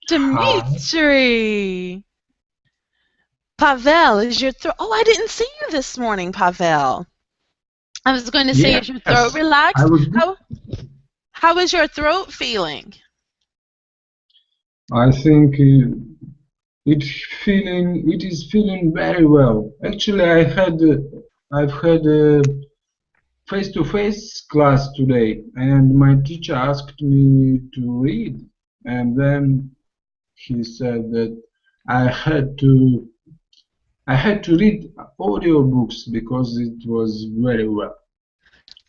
Hi. Dimitri! Pavel, is your throat... Oh, I didn't see you this morning, Pavel. I was going to say, is your throat Yes, I relaxed? was. How is your throat feeling? I think it is feeling very well. Actually, I've had a face-to-face class today, and my teacher asked me to read, and then he said that I had to I had to read audiobooks because it was very well.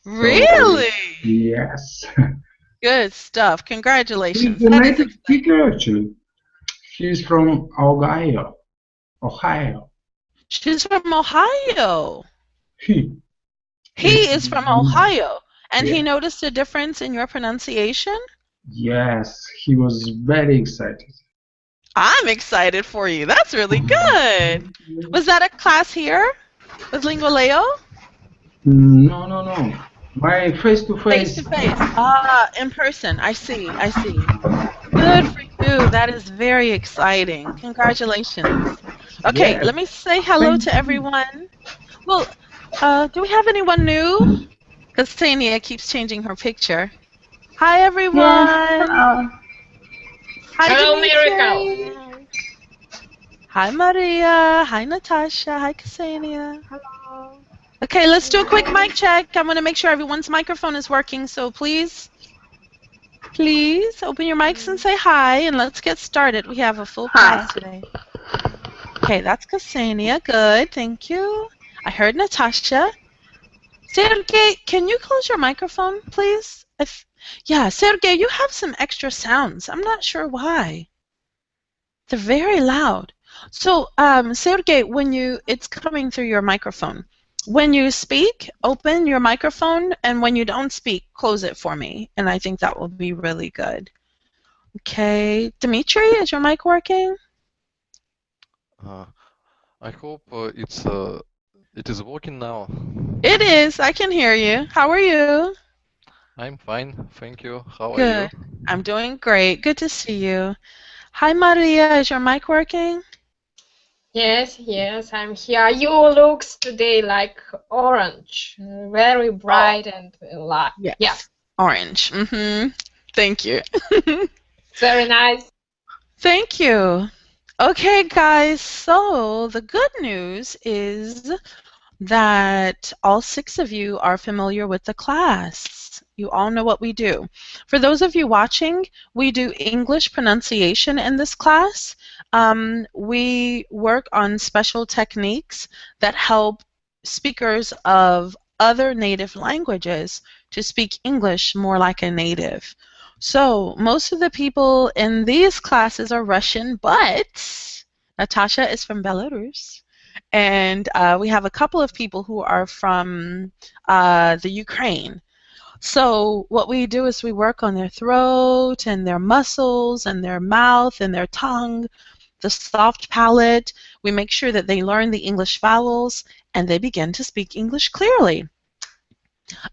So Really? yes, Good stuff. he's Congratulations. a That is native exciting. speaker actually. He's from Ohio. Ohio. She's from Ohio. He. He It's is from no. Ohio. And he Yeah. noticed a difference in your pronunciation? Yes, he was very excited. I'm excited for you. That's really good. Was that a class here with Lingoleo? No, no, no. My Face to face-to-face. face. Ah, in person. I see. I see. Good for you. That is very exciting. Congratulations. Okay, Yes. let me say hello Thank to you. everyone. Well, do we have anyone new? Because Tania keeps changing her picture. Hi, Yes, everyone. Hi, Hello, Miracle. Dimitri. Hi, Maria. Hi, Natasha. Hi, Ksenia. hello. Okay, let's do a quick Hello. mic check. I want to make sure everyone's microphone is working, so please open your mics and say hi, and let's get started. We have a full Hi. class today. Okay, that's Ksenia. Good, thank you. I heard Natasha. Sergey, can you close your microphone, please? Yeah, Sergey, you have some extra sounds. I'm not sure why. They're very loud. So, Sergey, it's coming through your microphone. When you speak, open your microphone, and when you don't speak, close it for me. And I think that will be really good. Okay, Dimitri, is your mic working? Uh, I hope it is working now. It is. I can hear you. How are you? I'm fine, thank you. How are you? Good. I'm doing great. Good to see you. Hi, Maria. Is your mic working? Yes, I'm here. You looks today like orange, very Oh, bright and light. Yeah, yes. Orange. Thank you. very nice. Thank you. Okay, guys. So the good news is that all 6 of you are familiar with the class. You all know what we do. For those of you watching, we do English pronunciation in this class. We work on special techniques that help speakers of other native languages to speak English more like a native. So most of the people in these classes are Russian, but Natasha is from Belarus. And we have a couple of people who are from the Ukraine. So what we do is we work on their throat and their muscles and their mouth and their tongue, the soft palate. We make sure that they learn the English vowels and they begin to speak English clearly.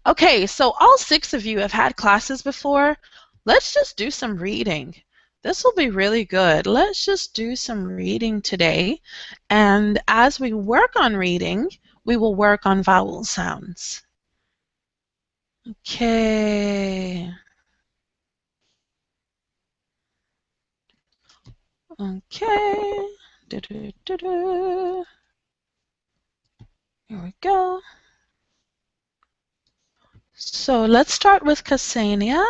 Okay, so all 6 of you have had classes before. Let's just do some reading. This will be really good. Let's just do some reading today. And as we work on reading, we will work on vowel sounds. Okay. Okay. Do-do-do-do. Here we go. So let's start with Ksenia.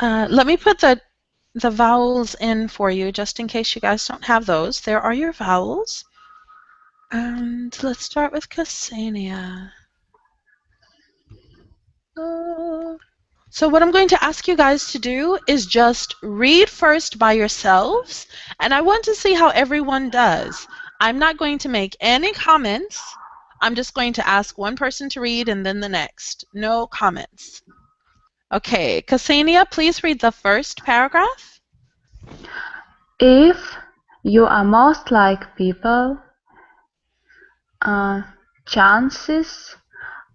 Let me put the vowels in for you just in case you guys don't have those. There are your vowels. And let's start with Ksenia. So what I'm going to ask you guys to do is just read first by yourselves, and I want to see how everyone does. I'm not going to make any comments. I'm just going to ask one person to read and then the next. No comments. Okay, Ksenia, please read the first paragraph. If you are most like people, chances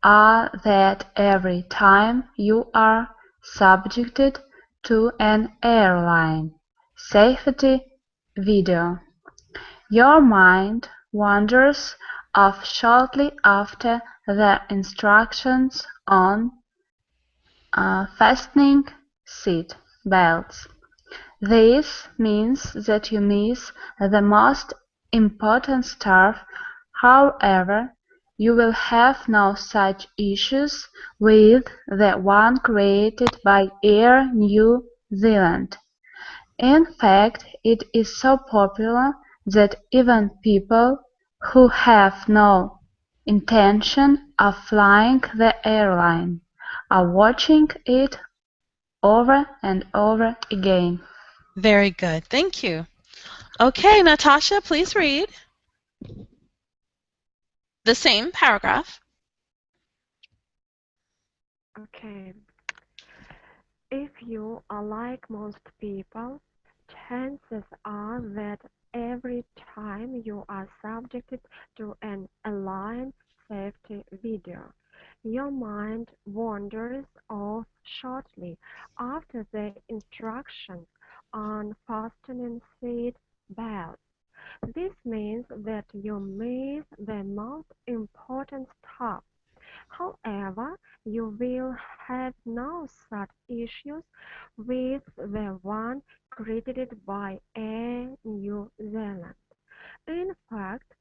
are that every time you are subjected to an airline safety video. Your mind wanders off shortly after the instructions on fastening seat belts. This means that you miss the most important stuff. However, you will have no such issues with the one created by Air New Zealand. In fact, it is so popular that even people who have no intention of flying the airline are watching it over and over again. Very good. Thank you. Okay, Natasha, please read the same paragraph. Okay. If you are like most people, chances are that every time you are subjected to an airline safety video, your mind wanders off shortly after the instructions on fastening seat belts. This means that you miss the most important stuff. However, you will have no such issues with the one created by Air New Zealand. In fact,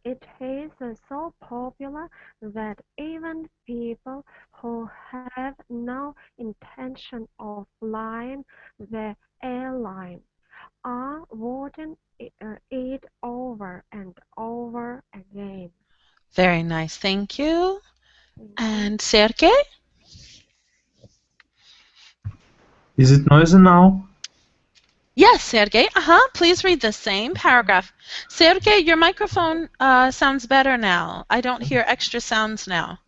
it is so popular that even people who have no intention of flying the airline are watching it over and over again. Very nice. Thank you. Thank you. And Sergey? Is it noisy now? Yes, Sergey. Please read the same paragraph. Sergey, your microphone sounds better now. I don't hear extra sounds now.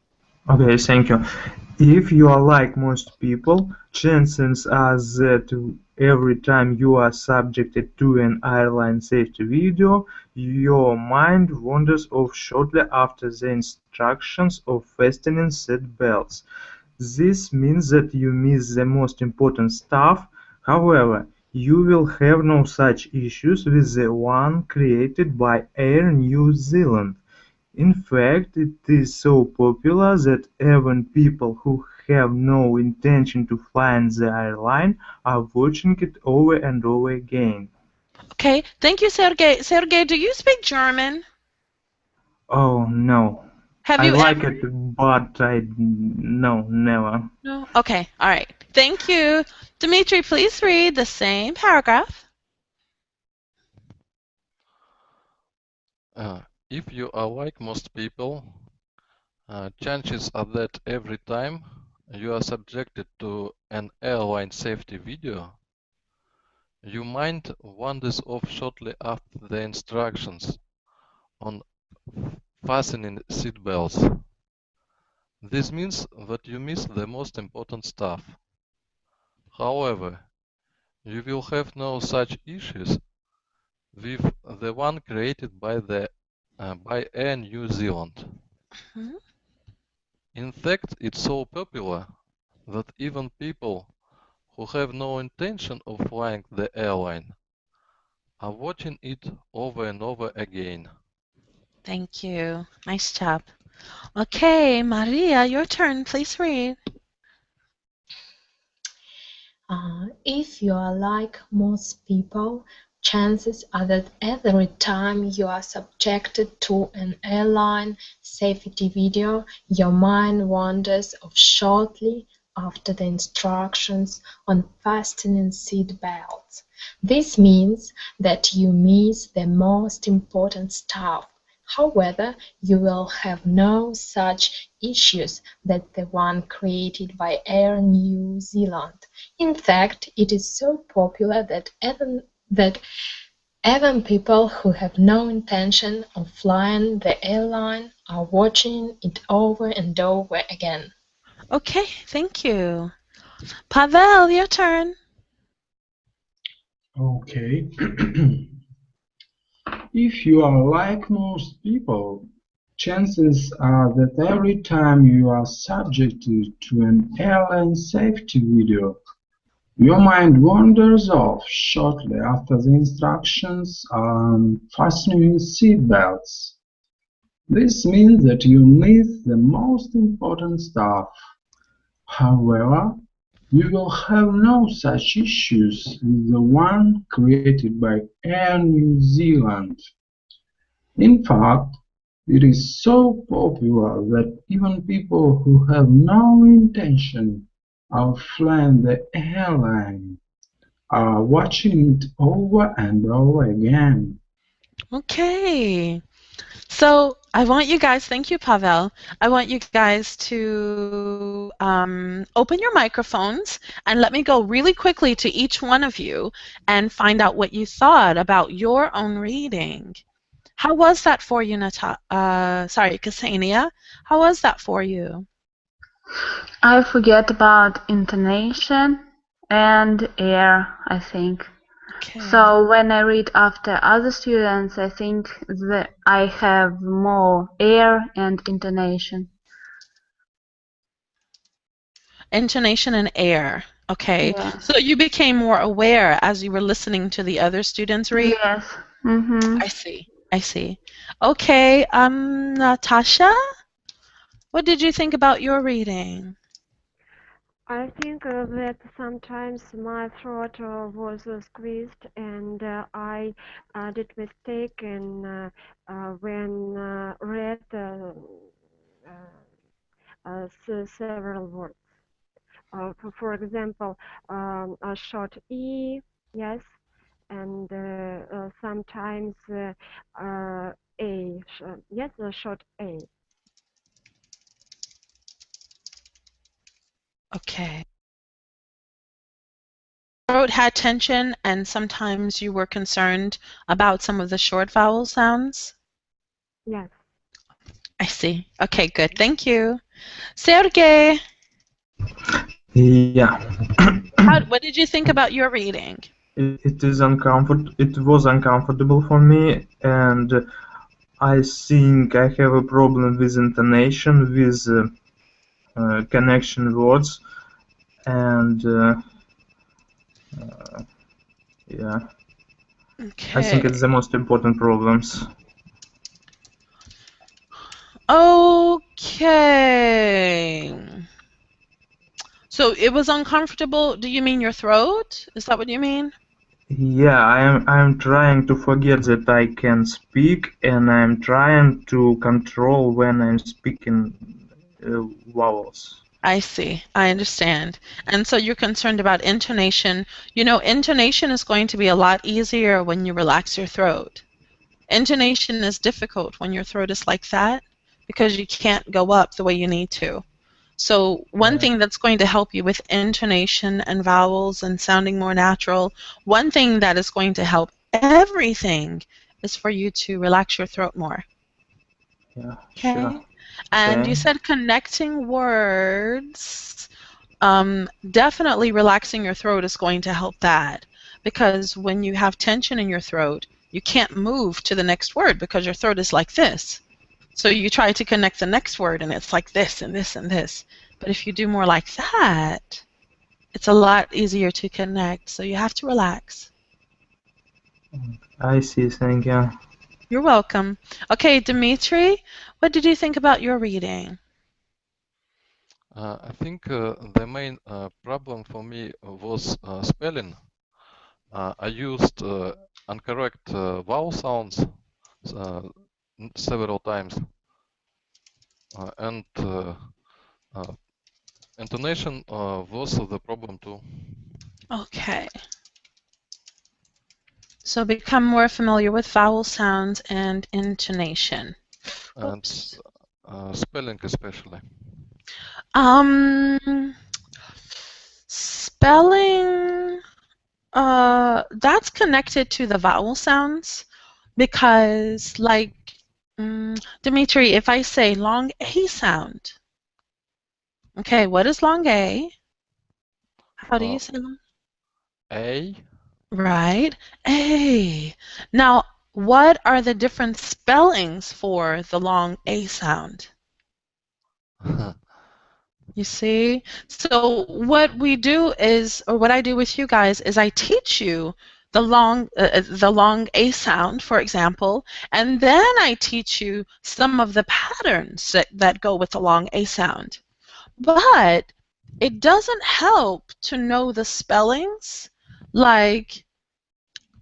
Okay, thank you. If you are like most people, chances are that every time you are subjected to an airline safety video, your mind wanders off shortly after the instructions of fastening seat belts. This means that you miss the most important stuff. However, you will have no such issues with the one created by Air New Zealand. In fact, it is so popular that even people who have no intention to fly the airline are watching it over and over again. Okay, thank you, Sergey. Sergey, do you speak German? Oh no. Have I you like ever? it, but no, never. No? Okay, all right. Thank you. Dimitri, please read the same paragraph. If you are like most people, chances are that every time you are subjected to an airline safety video, your mind wanders off shortly after the instructions on fastening seatbelts. This means that you miss the most important stuff. However, you will have no such issues with the one created by Air New Zealand. Mhm. In fact, it's so popular that even people who have no intention of flying the airline are watching it over and over again. Thank you. Nice job. Okay, Maria, your turn. Please read. If you are like most people, chances are that every time you are subjected to an airline safety video, your mind wanders off shortly after the instructions on fastening seat belts. This means that you miss the most important stuff. However, you will have no such issues that the one created by Air New Zealand. In fact, it is so popular that even people who have no intention of flying the airline are watching it over and over again. Okay, thank you. Pavel, your turn. Okay. If you are like most people, chances are that every time you are subjected to an airline safety video, Your mind wanders off shortly after the instructions on fastening seat belts. This means that you miss the most important stuff. However, you will have no such issues with the one created by Air New Zealand. In fact, it is so popular that even people who have no intention of flying the airline are watching it over and over again. Okay. So I want you guys, thank you, Pavel. I want you guys to open your microphones and let me go really quickly to each one of you and find out what you thought about your own reading. How was that for you, Ksenia? How was that for you? I forget about intonation and air, I think. Okay. So when I read after other students, I think that I have more air and intonation. Intonation and air. Okay. Yes. So you became more aware as you were listening to the other students read? Yes. Mm-hmm. I see. I see. Okay. Natasha, what did you think about your reading? I think that sometimes my throat was squeezed, and I did mistake in when read several words. For example, a short E, yes, and sometimes A, yes, a short A. Okay. Throat had tension, and sometimes you were concerned about some of the short vowel sounds? Yes. I see. Okay, good. Thank you. Sergey, Yeah. what did you think about your reading? It was uncomfortable for me, and I think I have a problem with intonation, with connection words, and yeah, I think Okay. it's the most important problems. Okay. So it was uncomfortable. Do you mean your throat? Is that what you mean? Yeah, I'm trying to forget that I can speak, and I'm trying to control when I'm speaking vowels. I see. I understand. And so you're concerned about intonation. You know, intonation is going to be a lot easier when you relax your throat. Intonation is difficult when your throat is like that because you can't go up the way you need to. So one thing that's going to help you with intonation and vowels and sounding more natural, one thing that is going to help everything is for you to relax your throat more. Yeah, Okay? sure. And you Okay. said connecting words. Definitely relaxing your throat is going to help that because when you have tension in your throat, you can't move to the next word because your throat is like this. So you try to connect the next word and it's like this and this and this. But if you do more like that, it's a lot easier to connect. So you have to relax. I see, thank you. You're welcome. Okay, Dimitri, what did you think about your reading? I think the main problem for me was spelling. I used incorrect vowel sounds several times, and intonation was the problem too. Okay. So become more familiar with vowel sounds and intonation. And Oops. spelling especially. Spelling, that's connected to the vowel sounds because, like, Dimitri, if I say long A sound, okay, what is long A? How do you say long? A. Right, A. Now, what are the different spellings for the long A sound? You see? So what we do is, or what I do with you guys is I teach you the long A sound, for example, and then I teach you some of the patterns that go with the long A sound. But it doesn't help to know the spellings. Like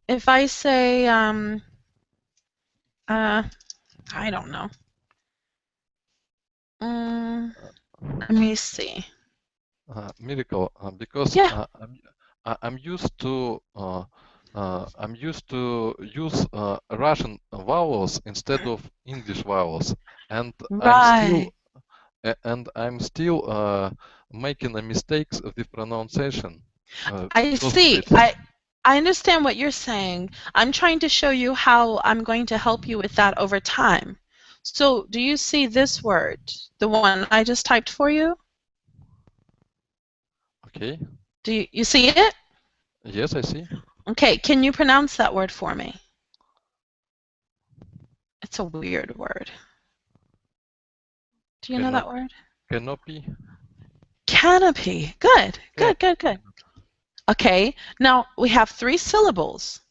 if I say, I don't know. Let me see. Miracle, because Yeah. I'm used to use Russian vowels instead of English vowels, and Right. I'm still making a mistakes with pronunciation. I Because see. it's I understand what you're saying. I'm trying to show you how I'm going to help you with that over time. So, do you see this word, the one I just typed for you? okay. Do you see it? Yes, I see. Okay, can you pronounce that word for me? It's a weird word. Do you know that word? Canopy. Canopy. Good, Yeah. good, good, good. Okay, now we have 3 syllables.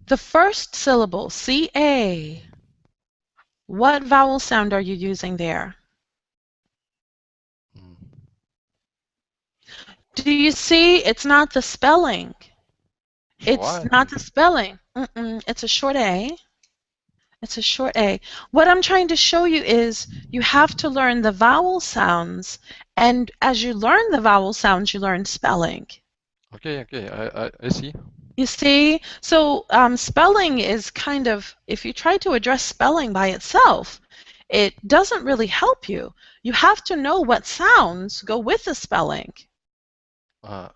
The first syllable, C-A. What vowel sound are you using there? Do you see? It's not the spelling. It's Why? not the spelling. It's a short A. It's a short A. What I'm trying to show you is you have to learn the vowel sounds, and as you learn the vowel sounds, you learn spelling. Okay, I see. You see? So spelling is kind of, if you try to address spelling by itself, it doesn't really help you. You have to know what sounds go with the spelling. I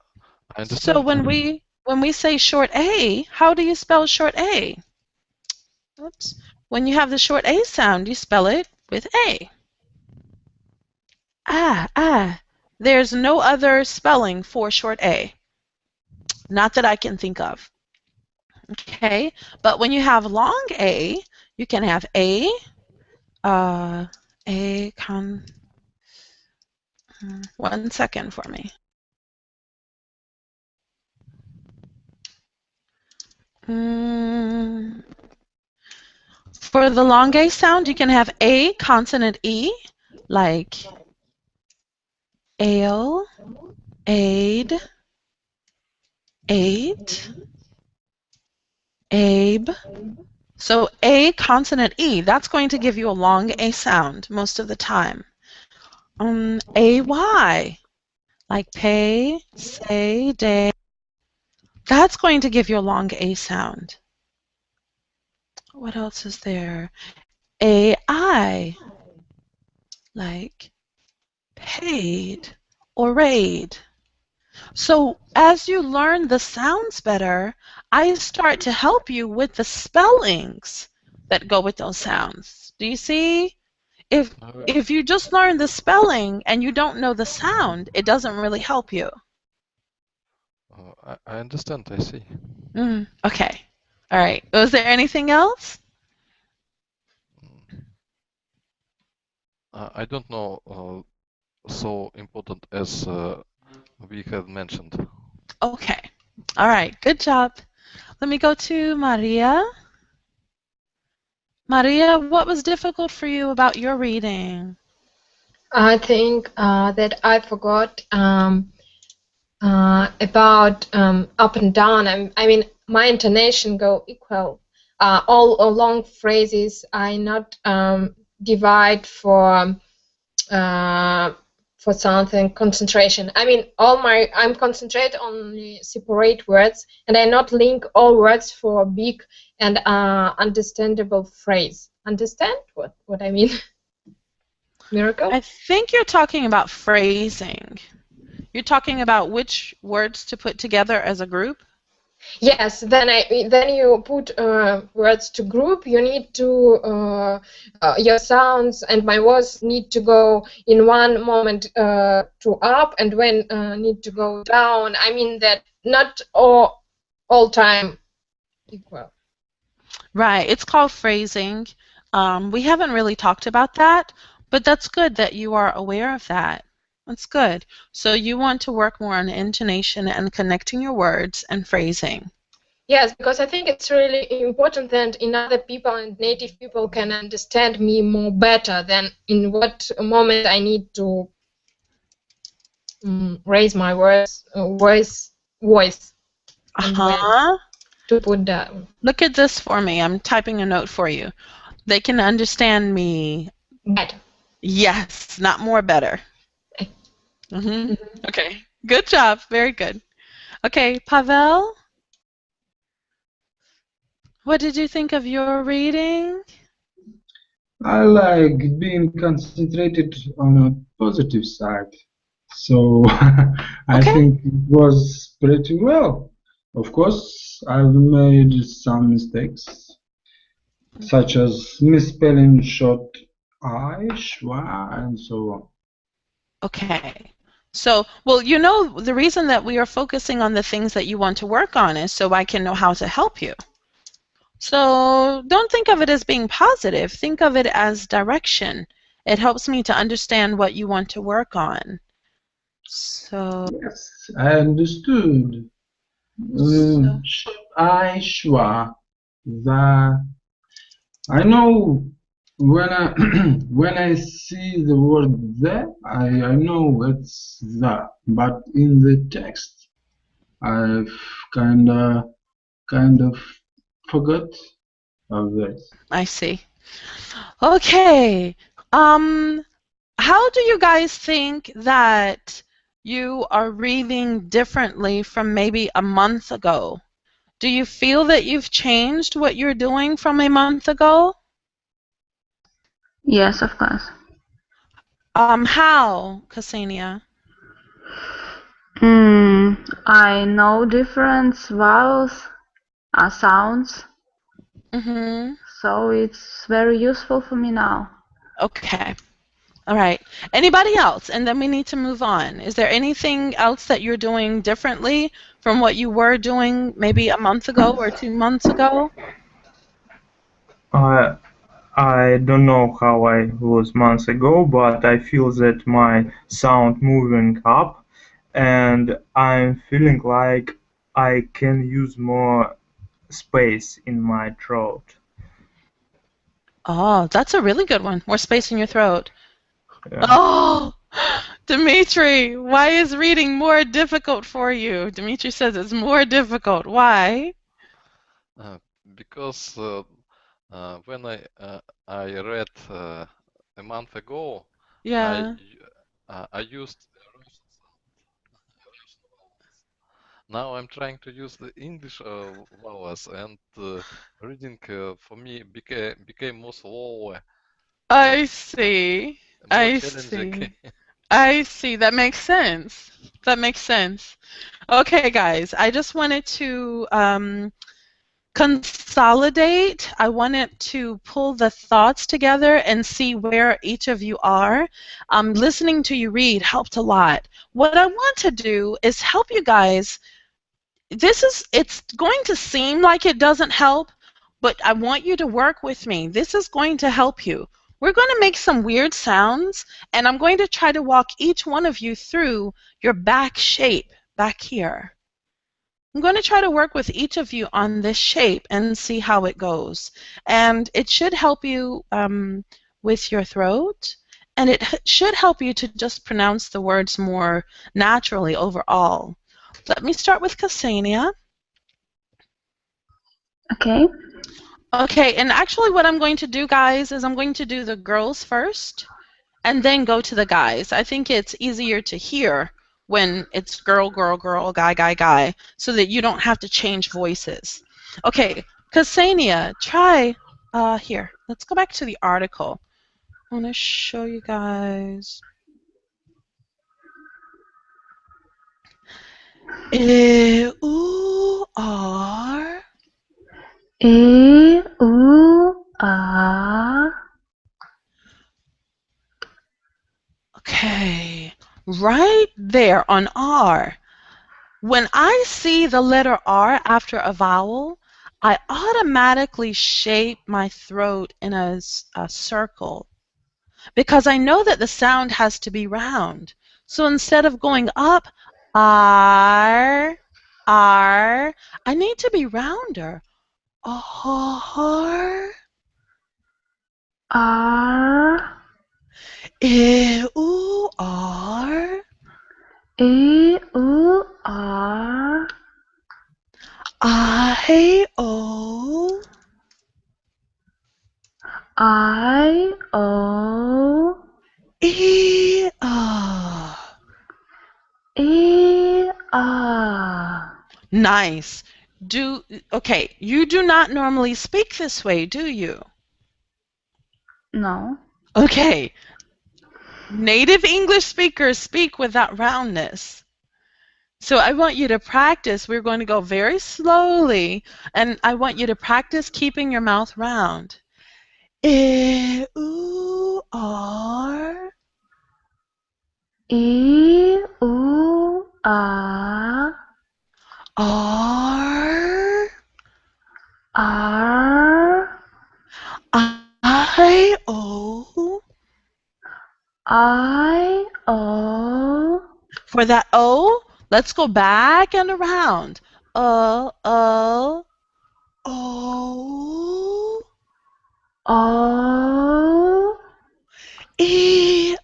understand. So when we say short A, how do you spell short A? Oops. When you have the short A sound, you spell it with A. There's no other spelling for short A. Not that I can think of. Okay, but when you have long A, you can have one second for me. For the long A sound, you can have A consonant E, like ale, aid, ate, abe. So A consonant E, that's going to give you a long A sound most of the time. AY, like pay, say, day. That's going to give you a long A sound. What else is there? AI, like paid or raid. So as you learn the sounds better, I start to help you with the spellings that go with those sounds. Do you see? If you just learn the spelling and you don't know the sound, it doesn't really help you. I understand, I see. Okay. All right. Was there anything else? I don't know so important as we have mentioned. Okay. All right. Good job. Let me go to Maria. Maria, what was difficult for you about your reading? I think that I forgot about up and down. I mean, my intonation go equal. All long phrases I not divide for something concentration. I mean, I'm concentrate on separate words, and I not link all words for a big and understandable phrase. Understand what I mean? Miracle? I think you're talking about phrasing. You're talking about which words to put together as a group? Yes, then you put words to group. You need to your sounds and my voice need to go in one moment to up, and when need to go down. I mean that not all time equal. Right. It's called phrasing. We haven't really talked about that, But that's good that you are aware of that. That's good. So you want to work more on intonation and connecting your words and phrasing. Yes, because I think it's really important that in other people and native people can understand me more better than in what moment I need to raise my voice and when to put down. Look at this for me. I'm typing a note for you. They can understand me better. Yes, not more, better. Okay, good job. Very good. Okay, Pavel, what did you think of your reading? I like being concentrated on a positive side. So I think it was pretty well. Of course, I've made some mistakes, such as misspelling short I, schwa, and so on. Okay. So, well, you know, the reason that we are focusing on the things that you want to work on is so I can know how to help you. So don't think of it as being positive. Think of it as direction. It helps me to understand what you want to work on. So yes, I understood. I, schwa, the. I know when I when I see the word the, I know it's the, but in the text, I've kind of forgot of that. I see. Okay. How do you guys think that you are reading differently from maybe a month ago? Do you feel that you've changed what you're doing from a month ago? Yes, of course. How, Ksenia? I know different vowels, sounds. So it's very useful for me now. Okay. All right. Anybody else? And then we need to move on. Is there anything else that you're doing differently from what you were doing maybe a month ago or 2 months ago? I don't know how I was months ago, but I feel that my sound moving up, and I'm feeling like I can use more space in my throat. Oh, that's a really good one. More space in your throat. Yeah. Oh, Dimitri, why is reading more difficult for you? Dimitri says it's more difficult. Why? Because when I read a month ago, Yeah. I used Russian vowels. Now I'm trying to use the English vowels, and reading for me became more slower. I see. More challenging. I see. That makes sense. That makes sense. Okay, guys, I just wanted to consolidate. I wanted to pull the thoughts together and see where each of you are. Listening to you read helped a lot. What I want to do is help you guys. It's going to seem like it doesn't help, but I want you to work with me. This is going to help you. We're going to make some weird sounds, and I'm going to try to walk each one of you through your back shape back here. I'm going to try to work with each of you on this shape and see how it goes. And it should help you with your throat, and it should help you to just pronounce the words more naturally overall. Let me start with Ksenia. Okay. Okay, and actually what I'm going to do, guys, is I'm going to do the girls first and then go to the guys. I think it's easier to hear when it's girl, girl, girl, guy, guy, guy, so that you don't have to change voices. Okay, Ksenia, try here. Let's go back to the article. I want to show you guys. E-U-R. E-U-R. Okay, right there on R. When I see the letter R after a vowel, I automatically shape my throat in a circle. because I know that the sound has to be round. So instead of going up, R, R, I need to be rounder. R, R, E, U, R, E, U, R, I, O, I, O, E, R. E, R. Nice. Okay, you do not normally speak this way, do you? No. Okay. Native English speakers speak with that roundness. So I want you to practice. We're going to go very slowly, and I want you to practice keeping your mouth round. E, U, R. E, U, R, R. R, I, O. I, O. For that O, let's go back and around. O, O, O, O, E,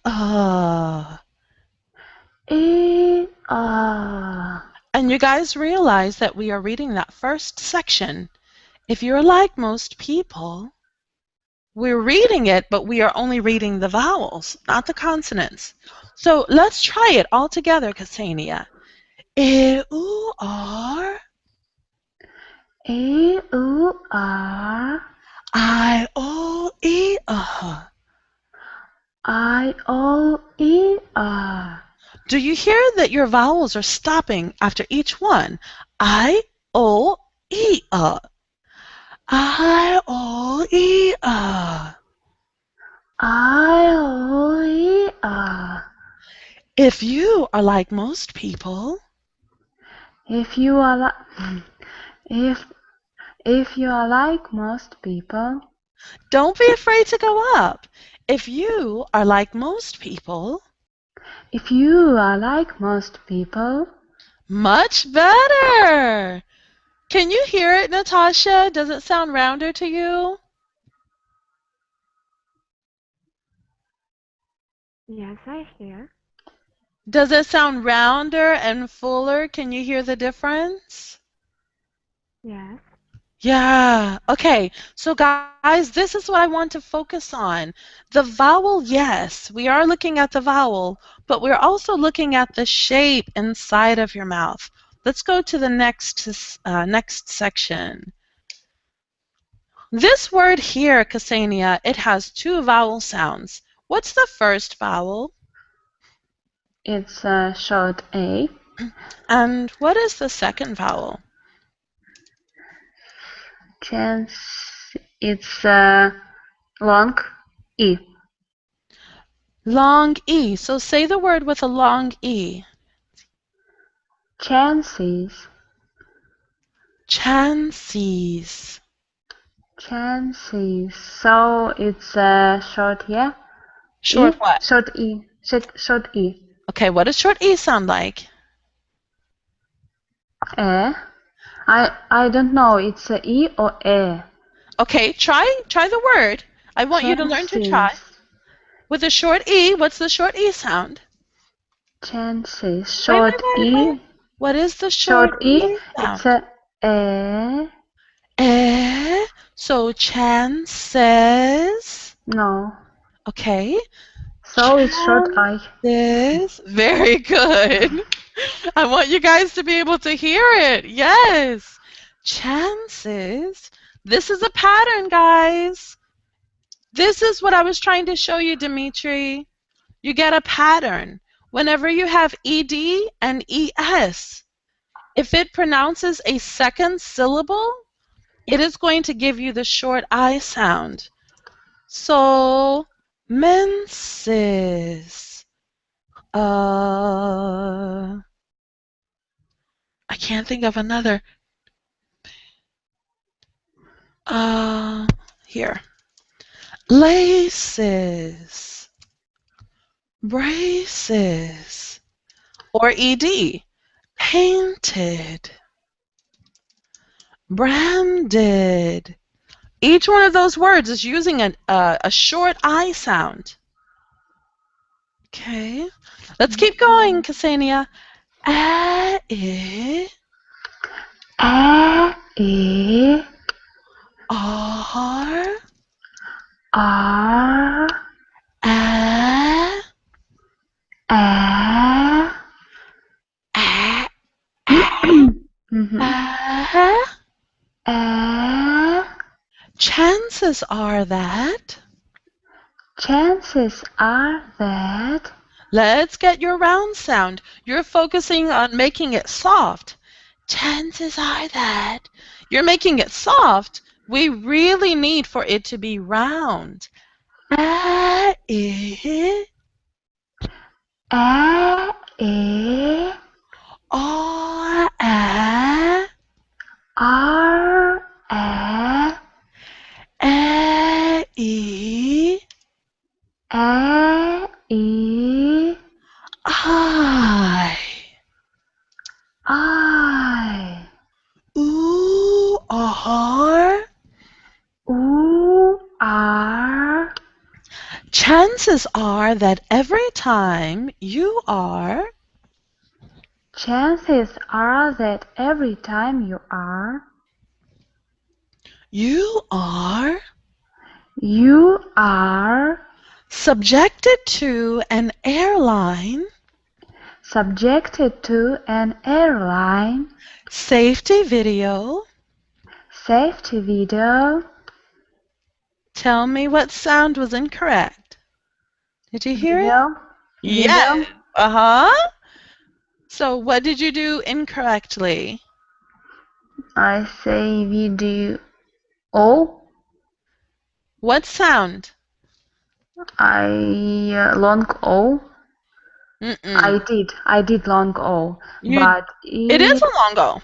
E, R. And you guys realize that we are reading that first section. If you're like most people, we're reading it, but we are only reading the vowels, not the consonants. So let's try it all together, Ksenia. E, U, R. E, U, R. I, O, E, I, O, E, R. Do you hear that your vowels are stopping after each one? I, O, E, I, O, E, I, O, E, R. If you are like most people, If you are like, if you are like most people, don't be afraid to go up. If you are like most people, if you are like most people, much better. Can you hear it, Natasha? Does it sound rounder to you? Yes, I hear. Does it sound rounder and fuller? Can you hear the difference? Yes. Yeah. Okay. So guys, this is what I want to focus on. The vowel, yes, we are looking at the vowel, but we're also looking at the shape inside of your mouth. Let's go to the next section. This word here, Ksenia, it has two vowel sounds. What's the first vowel? it's short A. And what is the second vowel? Chance, it's long E. Long E. So say the word with a long E. Chances. Chances. Chances. So it's short, yeah? Short E? what? Short E. Short E. Okay, what does short E sound like? I don't know. It's E or E. Okay, try the word. I want you to learn to try. With a short E, what's the short E sound? Chances. Short Wait. E. What is the short E sound? It's So chances. no. Okay. So it's short I. Very good. I want you guys to be able to hear it. Yes. Chances. This is a pattern, guys. This is what I was trying to show you, Dimitri. You get a pattern. Whenever you have ED and ES, if it pronounces a second syllable, it is going to give you the short I sound. So, menses. I can't think of another. Here. Laces. braces. Or ed, painted, branded. Each one of those words is using a short I sound. Okay, let's keep going, Ksenia. A, I, A, I, R, R, A, A, A, A. Chances are that. Chances are that. Let's get your round sound. You're focusing on making it soft. Chances are that. You're making it soft. We really need for it to be round. A, I, A, I, R, A, R, A, I, A, I, I, ooh, R. U, R. Chances are that every time you are. Chances are that every time you are. You are subjected to an airline safety video. Tell me what sound was incorrect. Did you hear it? Yes. So what did you do incorrectly? I say video. What sound? Long O. I did long O, but it is a long O.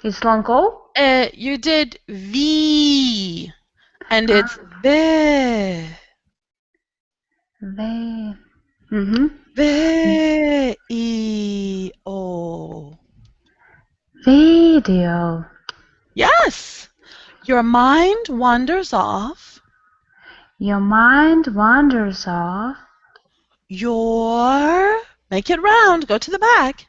It's long O? You did V, and it's V. V-E-O. Video. Yes. Your mind wanders off. Your mind wanders off. Make it round. Go to the back.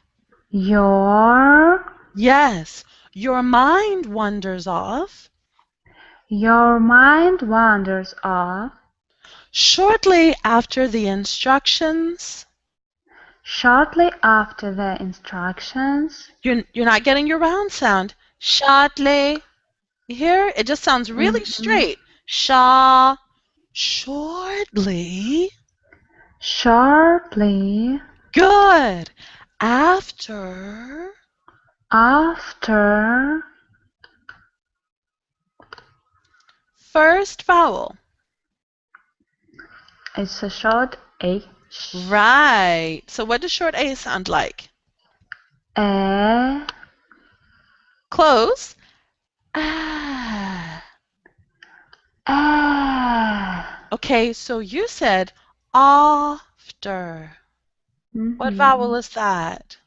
Yes. Your mind wanders off. Your mind wanders off. Shortly after the instructions. Shortly after the instructions. You're not getting your round sound. Shortly. You hear? It just sounds really straight. Shortly. Shortly. Good. After. First vowel. It's a short A. Right. So what does short A sound like? Close. Okay, so you said after. What vowel is that?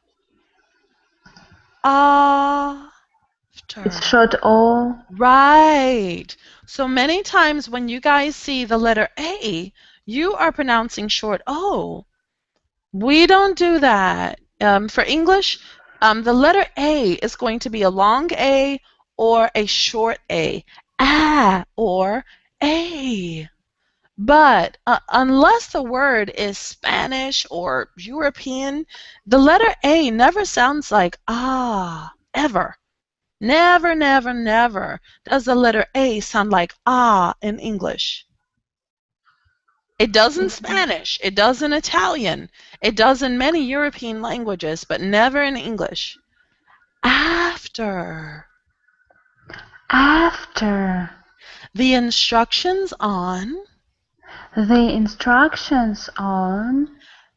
After. It's short O. Right. So many times when you guys see the letter A, you are pronouncing short O. We don't do that. For English, the letter A is going to be a long A or a short A. Or A. But unless the word is Spanish or European, the letter A never sounds like ever. Never, never, never does the letter A sound like in English. It does in Spanish, it does in Italian, it does in many European languages, but never in English. After. The instructions on.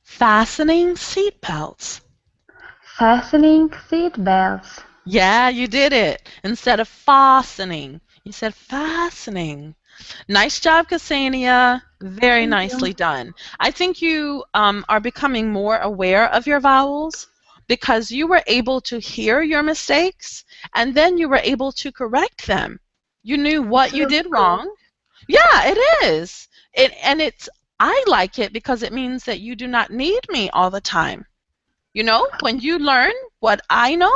Fastening seatbelts. Yeah, you did it. Instead of fastening, you said fastening. Nice job, Ksenia. Very Thank nicely you. done. I think you are becoming more aware of your vowels because you were able to hear your mistakes and then you were able to correct them. You knew what It's you really did cool. wrong. Yeah, it is. And it's I like it because it means that you do not need me all the time. You know, when you learn what I know,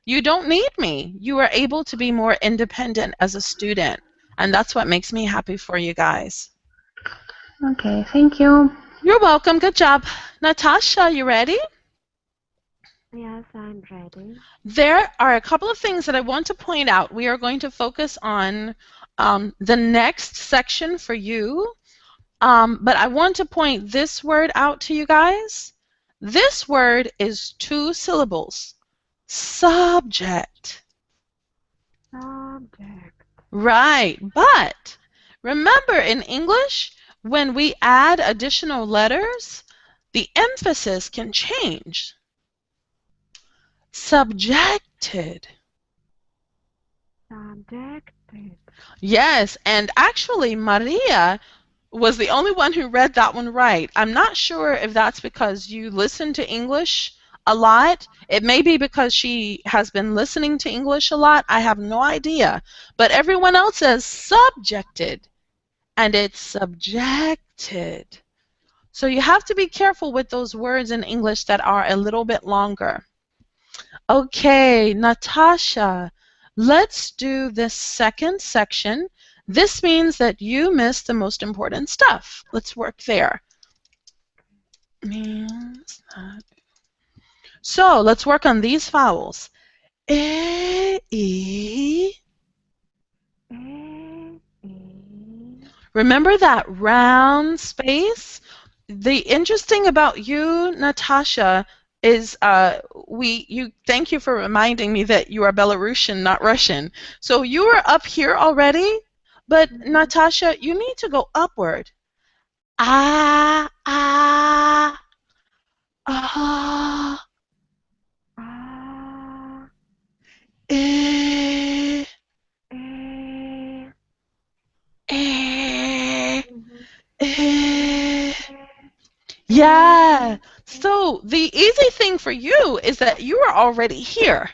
you don't need me. You are able to be more independent as a student. And that's what makes me happy for you guys. Okay, thank you. You're welcome. Good job. Natasha, you ready? Yes, I'm ready. There are a couple of things that I want to point out. We are going to focus on the next section for you. But I want to point this word out to you guys. This word is 2 syllables. Subject. Subject. Right, but remember in English, when we add additional letters, the emphasis can change. Subjected. Subjected. Yes, and actually Maria was the only one who read that one right. I'm not sure if that's because you listen to English a lot. It may be because she has been listening to English a lot. I have no idea. But everyone else says subjected, and it's subjected. So you have to be careful with those words in English that are a little bit longer. Okay, Natasha, let's do this second section. This means that you missed the most important stuff. Let's work there. Means that. So let's work on these vowels. E, E. E. Remember that round space? The interesting about you, Natasha, is thank you for reminding me that you are Belarusian, not Russian. So you are up here already, but Natasha, you need to go upward. Ah, ah, ah, Ah. eh, E. eh, Mhm. eh. Yeah. So the easy thing for you is that you are already here.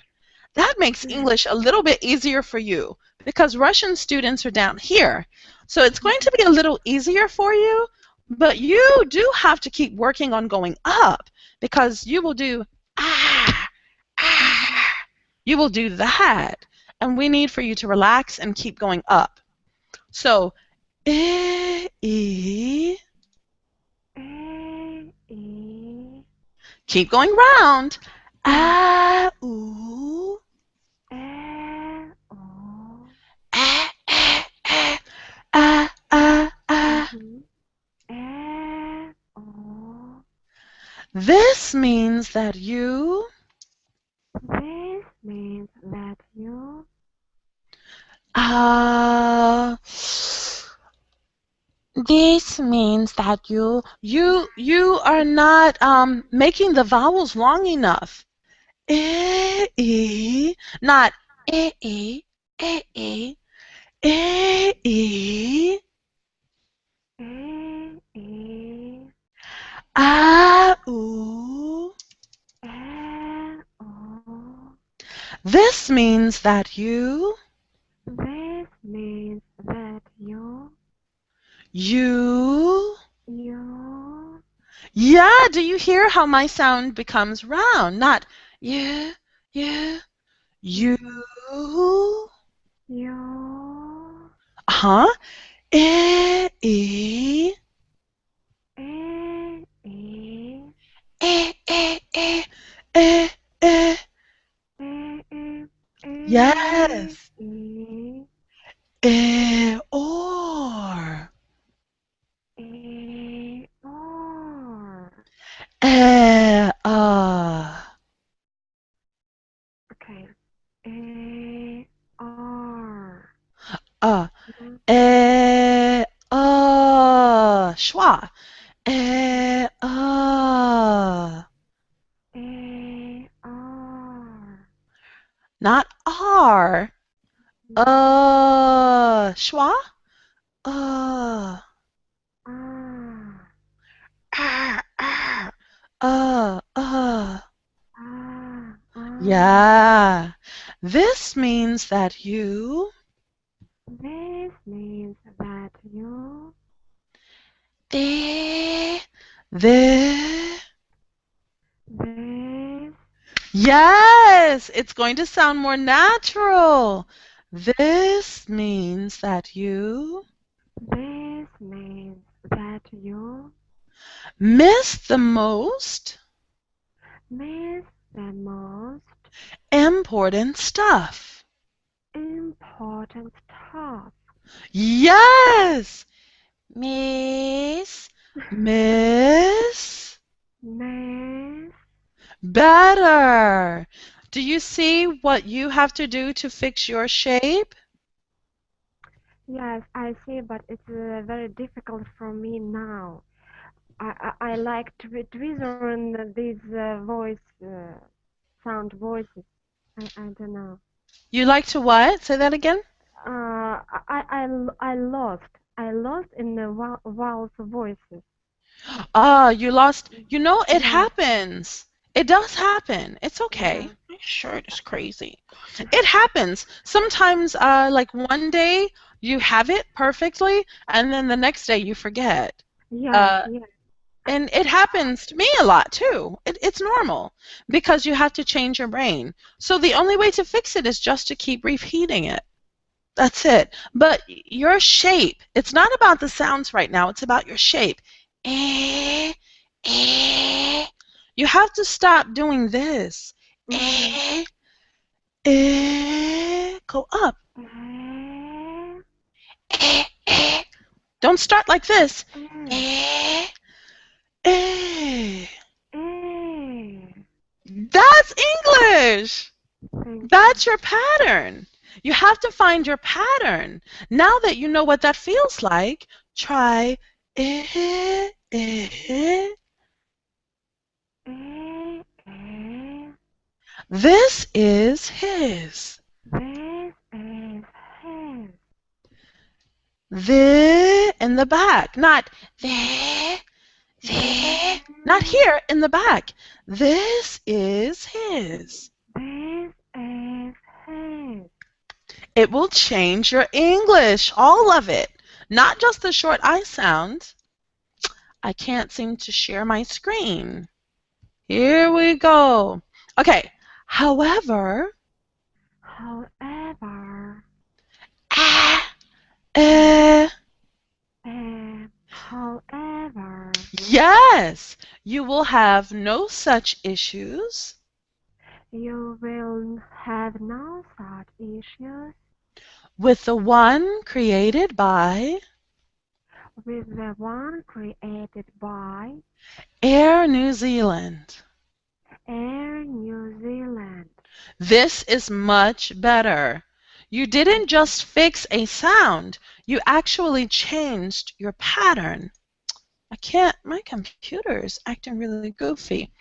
That makes English a little bit easier for you because Russian students are down here. So it's going to be a little easier for you, but you do have to keep working on going up because you will do ah, ah. You will do that. And we need for you to relax and keep going up. So, e, E. keep going round. Ah, ooh. E. O. Ah, ah, ah. Ah, ah, ah. Mhm. E. O. This means that you This means that you uh this means that you are not making the vowels long enough. E, not e, e, e, e, e, e, E. ah, ooh. E. O. This means that you This means that you yeah, do you hear how my sound becomes round? Not yeah, yeah, you. you Huh? E, e, E. E. e, e, e, e, e. E. E. Yes. E. E, or. E. Or. E, Okay. E. R. uh. E, schwa. E, E. R. not R. Schwa. ah, ah. Yeah. This means that you This means that you the this Yes, it's going to sound more natural. This means that you this means that you miss the most miss the most important stuff. important stuff. Yes. Miss Miss better. Do you see what you have to do to fix your shape? Yes, I see, but it's very difficult for me now. I like Twitter and these sound voices. I don't know. You like to what? Say that again. I lost in the vowels voices. You lost. You know, it Yeah. happens. It does happen. It's okay. Yeah. My shirt is crazy. It happens. Sometimes, like one day you have it perfectly, and then the next day you forget. Yeah, yeah. And it happens to me a lot too. It's normal because you have to change your brain. So the only way to fix it is just to keep repeating it. That's it. But your shape, it's not about the sounds right now, it's about your shape. Eh, eh. You have to stop doing this. Eh, eh. Go up. Eh, eh. Don't start like this. Eh, eh. That's English. That's your pattern. You have to find your pattern. Now that you know what that feels like, try eh, eh. This is his. This is his. The in the back, not not here in the back. This is his. This is his. It will change your English, all of it, not just the short I sound. I can't seem to share my screen. Here we go. Okay. However, However, however, yes, you will have no such issues you will have no such issues with the one created by with the one created by Air New Zealand. Air New Zealand. This is much better. You didn't just fix a sound, you actually changed your pattern. My computer is acting really goofy.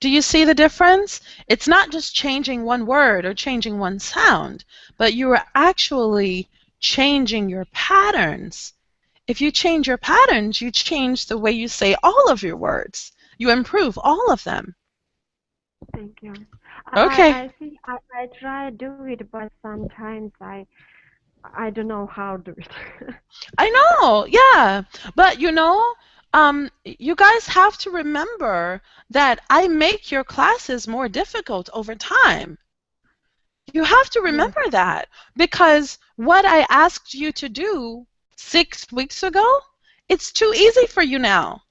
Do you see the difference? It's not just changing one word or changing one sound, but you are actually changing your patterns. If you change your patterns, you change the way you say all of your words. You improve all of them. Thank you. Okay. I think I try to do it, but sometimes I don't know how to do it. I know, yeah. But you know, you guys have to remember that I make your classes more difficult over time. You have to remember that because what I asked you to do 6 weeks ago, it's too easy for you now.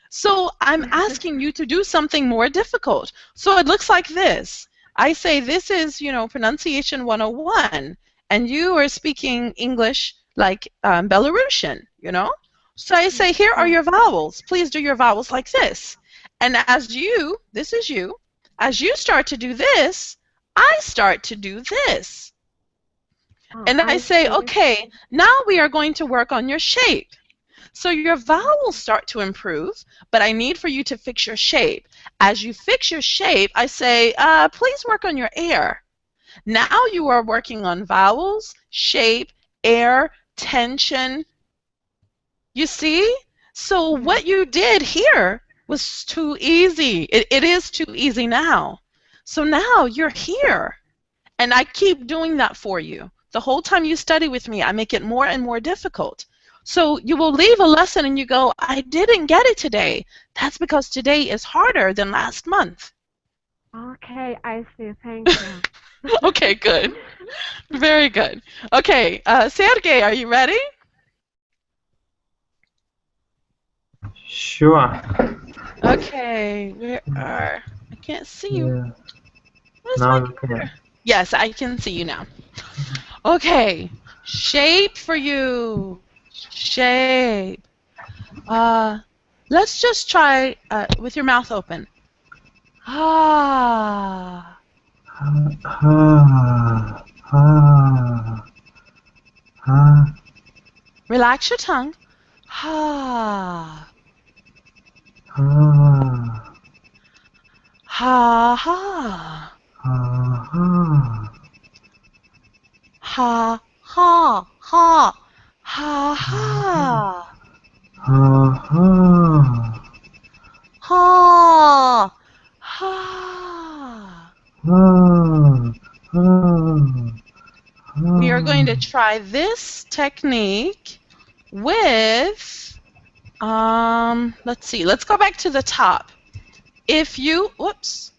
So I'm asking you to do something more difficult. So it looks like this. I say this is, pronunciation 101, and you are speaking English like Belarusian, So I say, here are your vowels. Please do your vowels like this. And this is you, as you start to do this, I start to do this. And I say, okay, now we are going to work on your shape. So your vowels start to improve, but I need for you to fix your shape. As you fix your shape, I say, please work on your air. Now you are working on vowels, shape, air, tension, You see? So what you did here was too easy. It is too easy now. So now you're here. And I keep doing that for you. The whole time you study with me, I make it more and more difficult. So you will leave a lesson and you go, I didn't get it today. That's because today is harder than last month. Okay, I see. Thank you. Okay, good. Very good. Okay, Sergey, are you ready? Sure. Okay, I can't see you. Yeah. Where's Now my you can. Yes, I can see you now. Okay, shape for you. Shape. Let's just try with your mouth open. Ah. Ha, ha, ha, Relax your tongue. Ha. ha, Ha ha. ha, ha. Ha ha ha. Ha ha. Ha ha Ha. Ha. ha ha We are going to try this technique with, let's see, let's go back to the top. If you, whoops,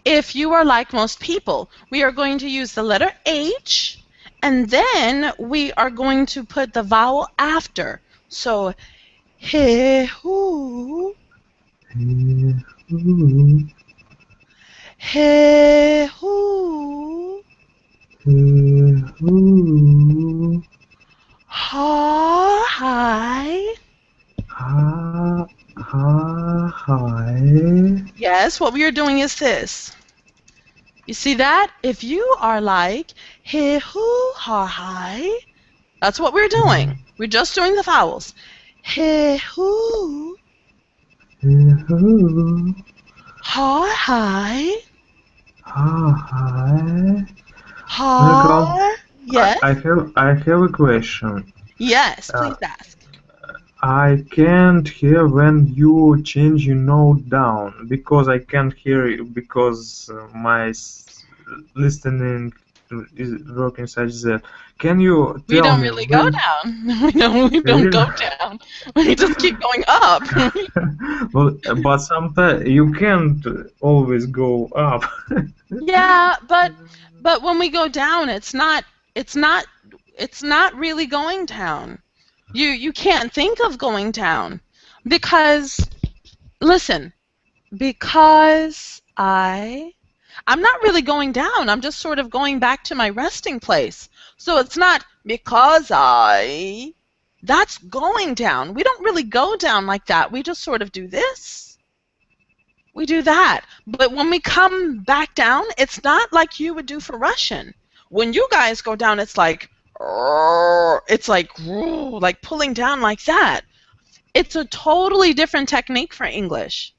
if you are like most people, we are going to use the letter H, and then we are going to put the vowel after. So, he, hoo, he, hoo, he, hoo, he, hoo, ha, hi. ha, ha, hi. Yes, what we are doing is this. You see that? If you are like he, hoo, ha, hi, that's what we're doing. We're just doing the vowels. He, hoo, He, hoo, ha, hi, ha, hi. ha. Yes? I have a question. Yes, please ask. I can't hear when you change your note down because I can't hear it because my listening is working such that. Can you We tell don't me really go when? down. We don't go down. We just keep going up. Well, but sometimes you can't always go up. Yeah, but when we go down, it's not really going down. You can't think of going down because listen, because I'm not really going down. I'm just sort of going back to my resting place. So it's not because that's going down. We don't really go down like that. We just sort of do this. We do that. But when we come back down, it's not like you would do for Russian. When you guys go down, it's like pulling down like that. It's a totally different technique for English.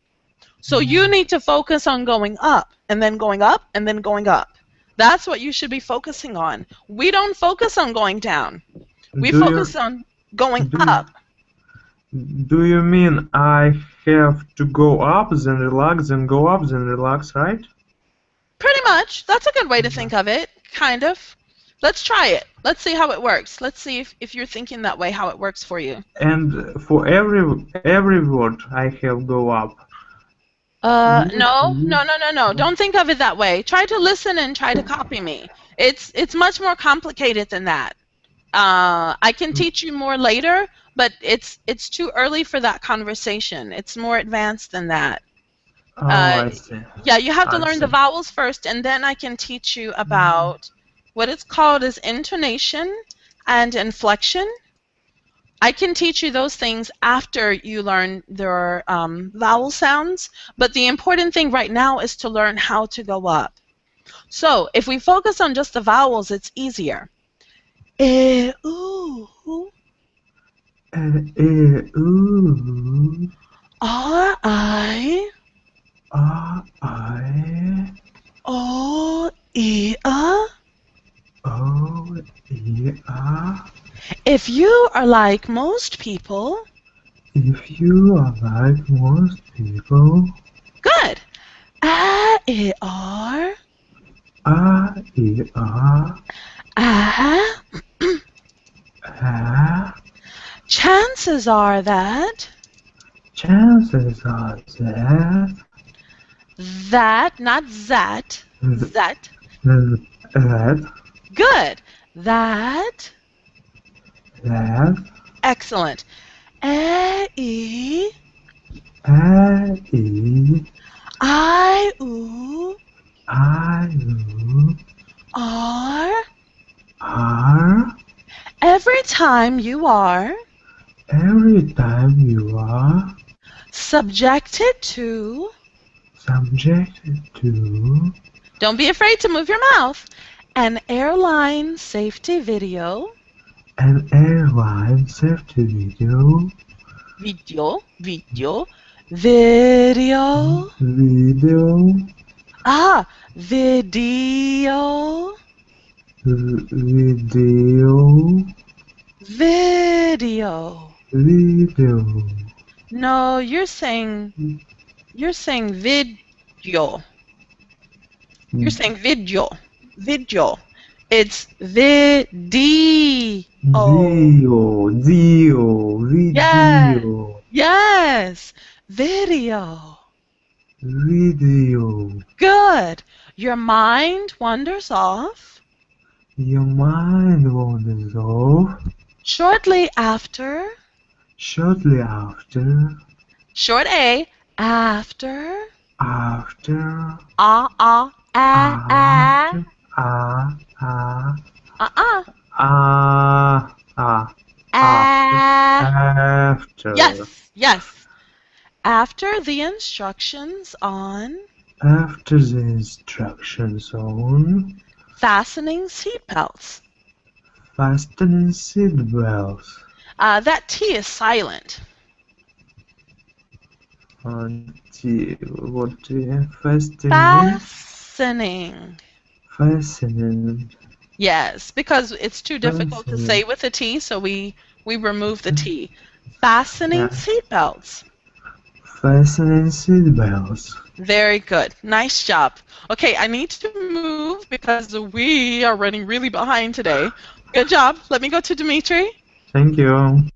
So you need to focus on going up, and then going up, and then going up. That's what you should be focusing on. We don't focus on going down. We focus on going up. Do you mean I have to go up, then relax, then go up, then relax, right? Pretty much. That's a good way to think of it, kind of. Let's try it. Let's see how it works. Let's see if you're thinking that way, how it works for you. And for every word I have go up. No. Don't think of it that way. Try to listen and try to copy me. It's much more complicated than that. I can teach you more later, but it's too early for that conversation. It's more advanced than that. Oh, I see. Yeah, you have to I learn see. the vowels first, and then I can teach you about what it's called as intonation and inflection. I can teach you those things after you learn their vowel sounds, but the important thing right now is to learn how to go up. So if we focus on just the vowels, it's easier. Ooh. Ooh. I. I. O. E. A. O. E. A. If you are like most people, If you are like most people, good. A-E-R, A-E-R, ah. Chances are that chances are that, not that, that. that Good. That. Excellent. E, A-E, I, oo, I-U, R. R. Every time you are Every time you are subjected to, subjected to don't be afraid to move your mouth, an airline safety video, an airline safety video, video, video, video, video, video. video. No, you're saying video. You're saying video. Video. It's video. Video. Yes. Video. Video. Good. Your mind wanders off. Your mind wanders off. Shortly after. Shortly after. Short A. After. After. Ah. After. After. Yes. After the instructions on. After the instructions on. Fastening seatbelts. Fastening seatbelts. That T is silent. Fastening. Yes, because it's too difficult to say with a T, so we remove the T. Fastening seatbelts. Fastening seatbelts. Very good. Nice job. Okay, I need to move because we are running really behind today. Good job. Let me go to Dimitri. Thank you.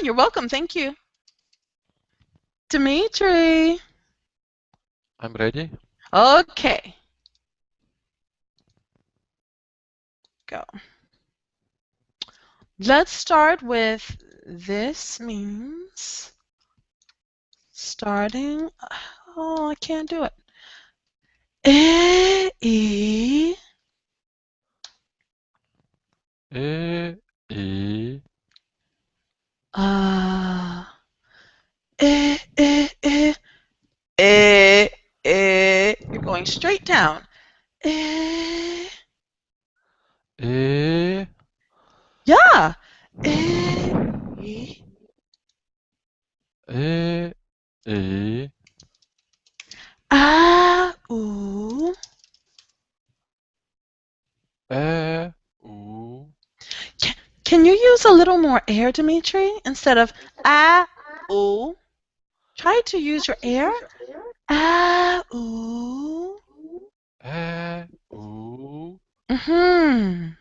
You're welcome. Thank you. Dimitri. I'm ready. Okay. Go. Let's start with this means starting. Oh, I can't do it. E. You're going straight down. Yeah. Ooh. Can you use a little more air, Dimitri, instead of ooh? Try to use your air. Ooh. Ooh. Mhm.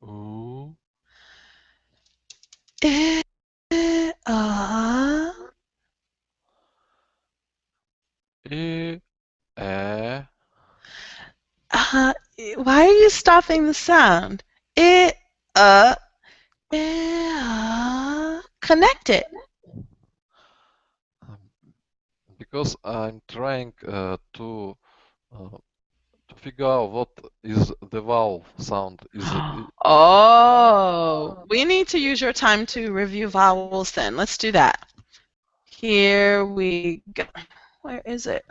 Ooh. Why are you stopping the sound? Connect it. Because I'm trying to figure out what is the vowel sound. Oh, we need to use your time to review vowels then. Let's do that. Here we go. Where is it?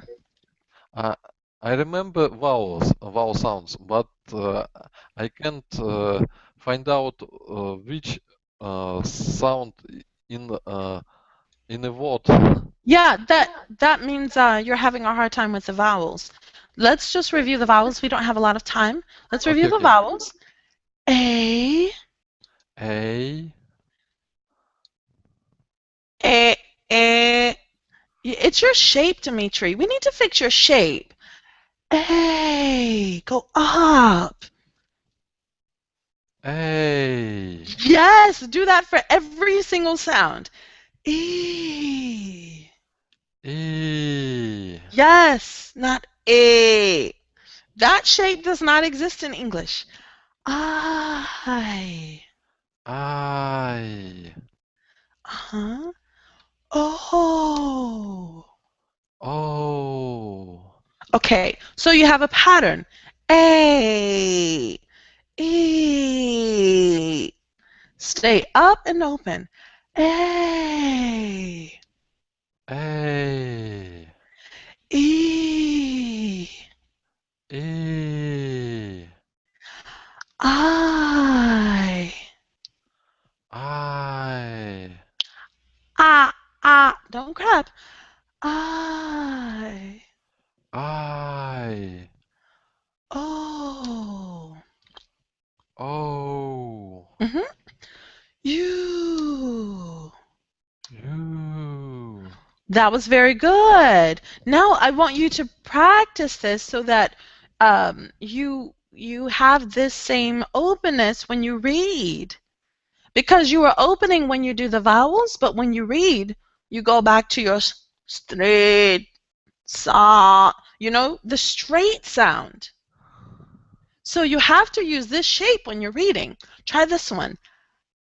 I remember vowel sounds, but I can't find out which sound in a word. Yeah, that means you're having a hard time with the vowels. Let's just review the vowels. We don't have a lot of time. Let's Okay, review the okay. vowels. A, A, a. It's your shape, Dimitri. We need to fix your shape. A, go up. A, Yes, do that for every single sound. E. E, Yes, not A. That shape does not exist in English. I. I, Uh-huh. Oh. O, Okay, so you have a pattern. A. E. Stay up and open. A. A, E. E, I. I, Don't grab. I. Oh. O, You. U. That was very good. Now I want you to practice this so that you have this same openness when you read. Because you are opening when you do the vowels, but when you read, you go back to your straight, sa, the straight sound. So you have to use this shape when you're reading. Try this one.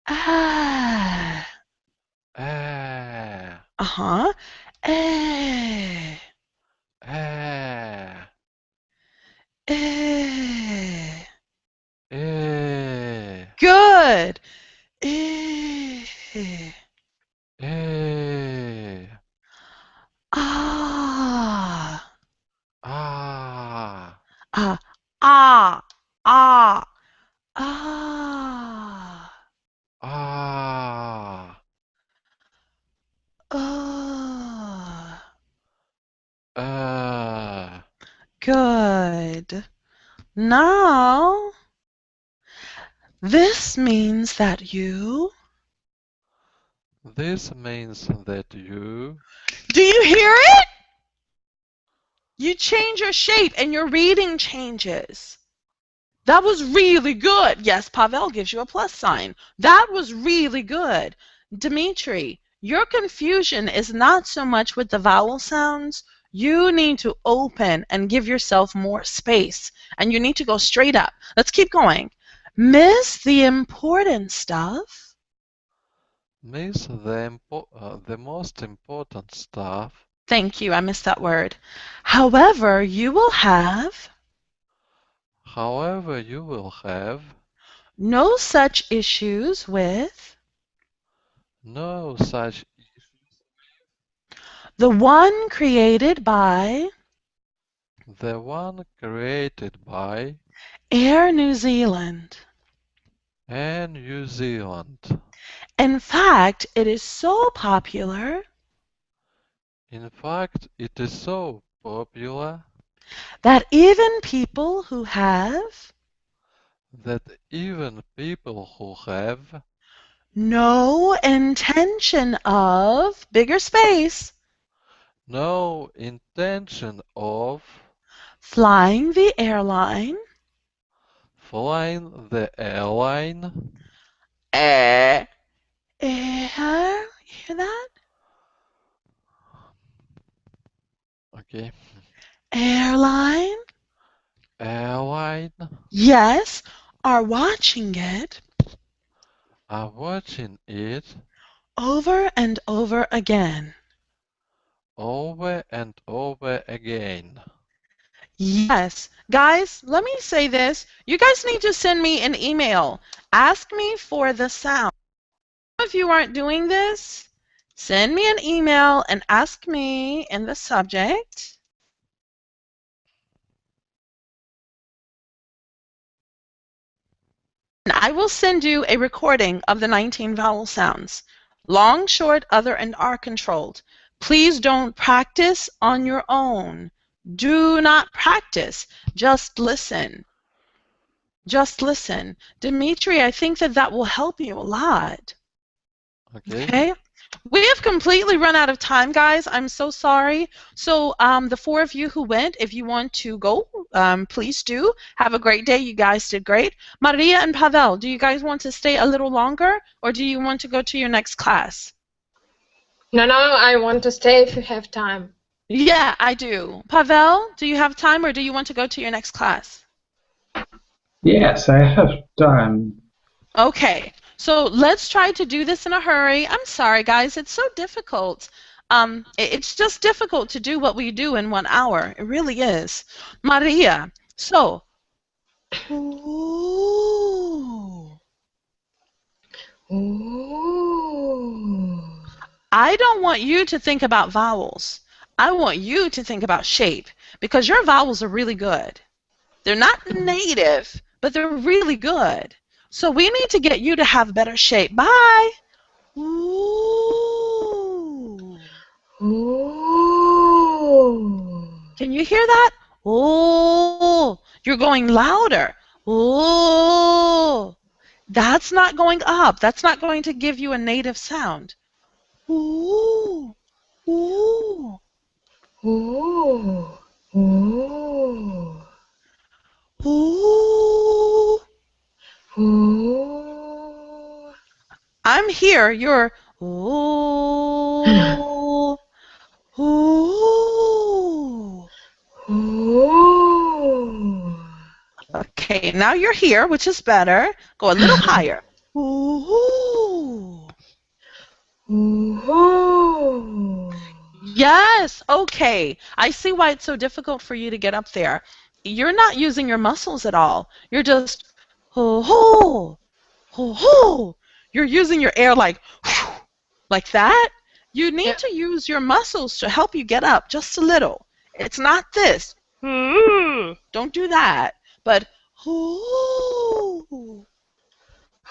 Ah. Uh-huh. Eh. Eh. Good. Eh. Ah. Ah. Ah. Ah. Ah. Good. Now, this means that you. This means that you. Do you hear it? You change your shape and your reading changes. That was really good. Yes, Pavel gives you a plus sign. That was really good. Dimitri, your confusion is not so much with the vowel sounds. You need to open and give yourself more space. And you need to go straight up. Let's keep going. Miss the important stuff. Miss the most important stuff. Thank you, I missed that word. However, you will have no such issues with the one created by Air New Zealand. In fact, it is so popular that even people who have no intention of, bigger space, flying the airline. Air. You hear that? Okay. Airline. Yes, are watching it. Over and over again. Yes. Guys, let me say this. You guys need to send me an email. Ask me for the sound. If you aren't doing this, send me an email and ask me in the subject. And I will send you a recording of the 19 vowel sounds. Long, short, other, and are controlled. Please don't practice on your own. Do not practice. Just listen. Just listen. Dimitri, I think that will help you a lot. Okay? We have completely run out of time, guys. I'm so sorry. So the 4 of you who went, if you want to go, please do. Have a great day. You guys did great. Maria and Pavel, do you guys want to stay a little longer, or do you want to go to your next class? No, I want to stay if you have time. Yeah, I do. Pavel, do you have time, or do you want to go to your next class? Yes, I have time. Okay, so let's try to do this in a hurry. I'm sorry, guys. It's so difficult. It's just difficult to do what we do in 1 hour. It really is. Maria, so. Ooh. Ooh. I don't want you to think about vowels. I want you to think about shape, because your vowels are really good. They're not native, but they're really good. So we need to get you to have better shape. Bye. Ooh. Ooh. Can you hear that? Ooh. You're going louder. Ooh. That's not going up. That's not going to give you a native sound. Ooh. Ooh. Ooh. Ooh. Ooh. Ooh. I'm here. You're ooh. Ooh. Ooh. Okay, now you're here, which is better. Go a little higher. Ooh. Ooh. Yes. Okay. I see why it's so difficult for you to get up there. You're not using your muscles at all. You're just hoo hoo. Hoo hoo. You're using your air like that. You need to use your muscles to help you get up just a little. It's not this. Don't do that. But hoo.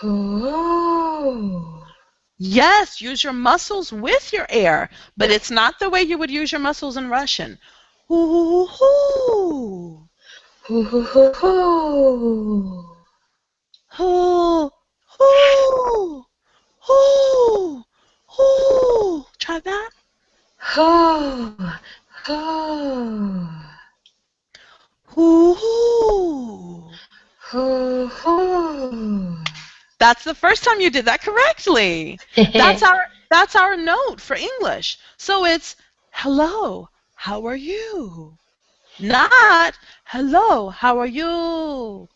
Ooh. Yes, use your muscles with your air, but it's not the way you would use your muscles in Russian. Hoo hoo. Hoo hoo hoo hoo. Hoo hoo. Hoo hoo. Try that. Hoo hoo. Hoo hoo. Hoo hoo. That's the first time you did that correctly. That's our note for English. So it's hello, how are you? Not hello, how are you?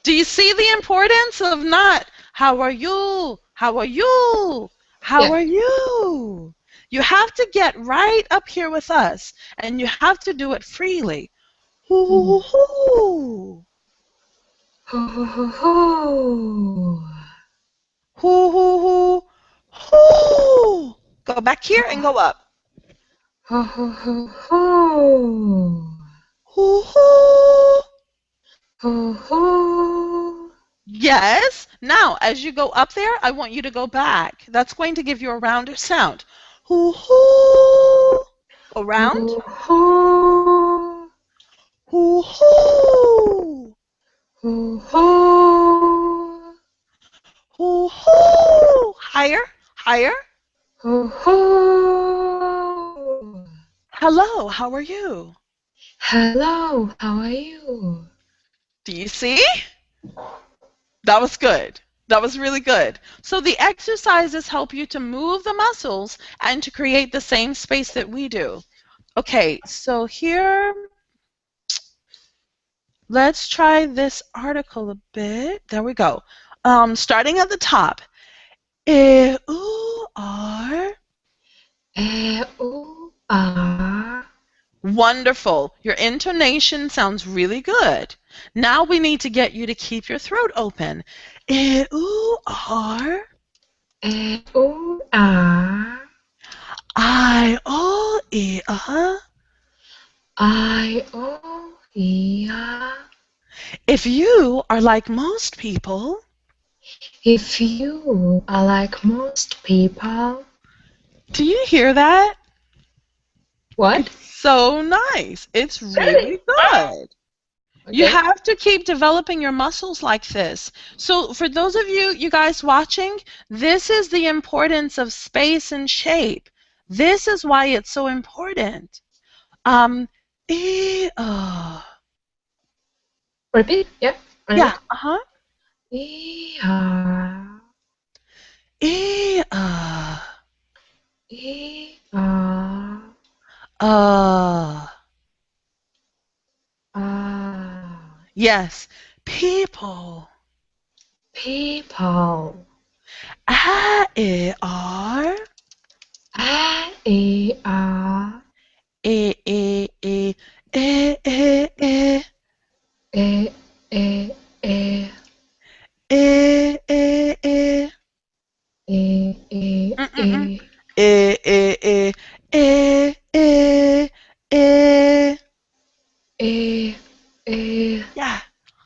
Do you see the importance of not how are you? How are you? How are you? You have to get right up here with us, and you have to do it freely. Hoo hoo. Hoo hoo hoo hoo. Hoo hoo hoo hoo. Go back here and go up. Hoo hoo hoo hoo. Hoo hoo. Hoo hoo. Yes. Now, as you go up there, I want you to go back. That's going to give you a rounder sound. Hoo hoo. Go round. Hoo hoo. Hoo hoo. hoo hoo. Hoo hoo. Higher. Higher. Hoo hoo. Hello, how are you? Hello, how are you? Do you see? That was good. That was really good. So the exercises help you to move the muscles and to create the same space that we do. Okay, so here, let's try this article a bit. There we go. Starting at the top. E-U-R. E-U-R. Wonderful. Your intonation sounds really good. Now we need to get you to keep your throat open. E-U-R. E-U-R. I-O-E-R. I-O-E-R. If you are like most people. If you are like most people. Do you hear that? What? So nice. It's really good. You Okay. have to keep developing your muscles like this. So for those of you guys watching, this is the importance of space and shape. This is why it's so important. Repeat. Yeah. Yeah, uh-huh. E-ah. E-ah. E-ah. Yes. People. People. A-E-R. A-E-R. E-E-E. E-E-E. E-E-E. E-E-E. E-E-E. E-E. Yeah.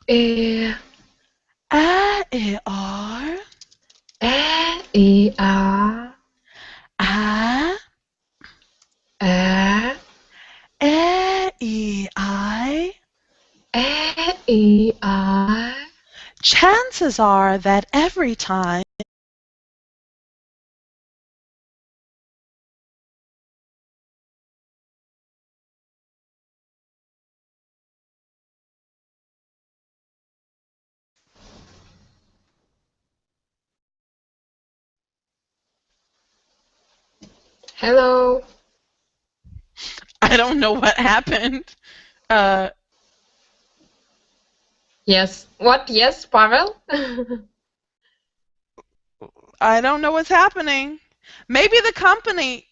E. A-E-R. A-E-R. A. E-I. E-E-I. Chances are that every time Hello. I don't know what happened. Yes. What? Yes, Pavel? I don't know what's happening. Maybe the company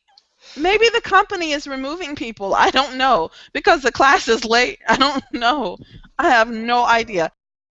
is removing people. I don't know because the class is late. I don't know. I have no idea.